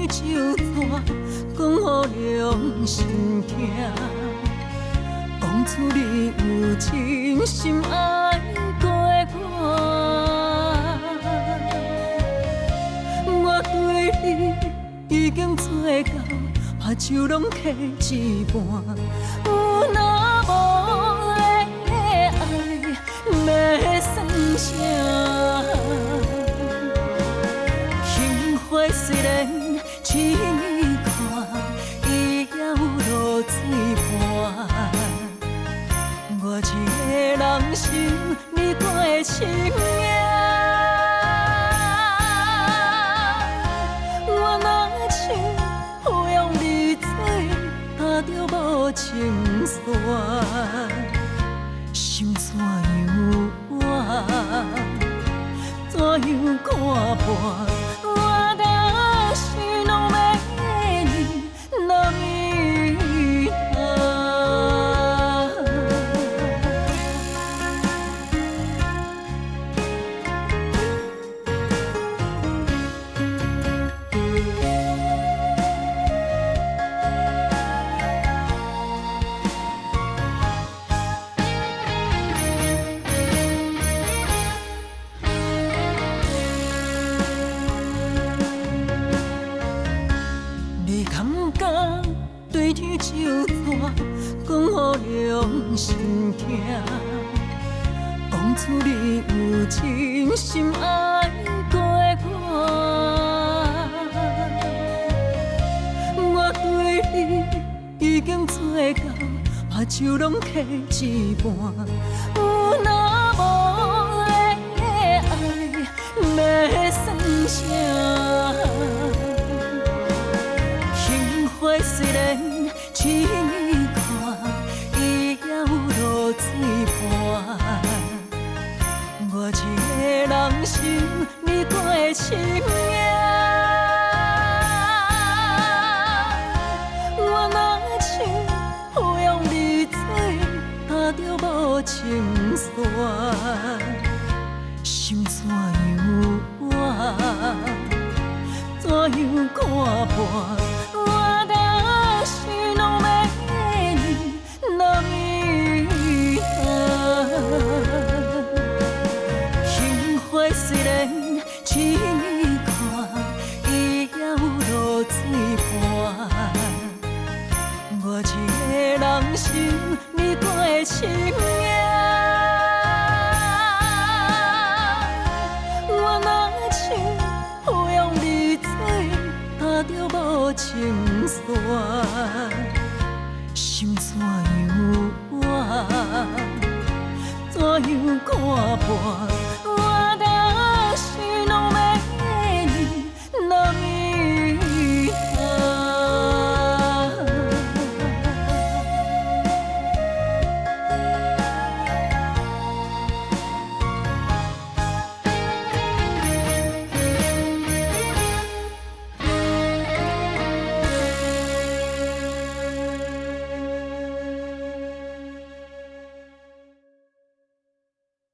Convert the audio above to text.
酒单，讲予良心听。讲出你有真心爱过我对你已经做到，目睭拢起一半。有若无的爱，要算啥？幸福虽然亲眼看，伊还有落水伴。我一个人心你过深夜，我若像抱拥你做，踏着无情线，心怎样换，怎样看破？我的心拢要你那么你感觉对天酒单，讲予良心听。讲出你有真心爱过我对你已经做到，目睭拢起一半。有若无的爱，要算啥？幸福虽然亲眼看，伊还有落水伴。我一个人心你过深夜，我若像抱拥你做，踏着无情线，心怎样换，怎样看破？我的心拢要你那么幸福虽然亲眼看，伊还有落水伴。我一个人心你过深夜，我若像抱拥你做，踏着无情线，心怎样换，怎样看破？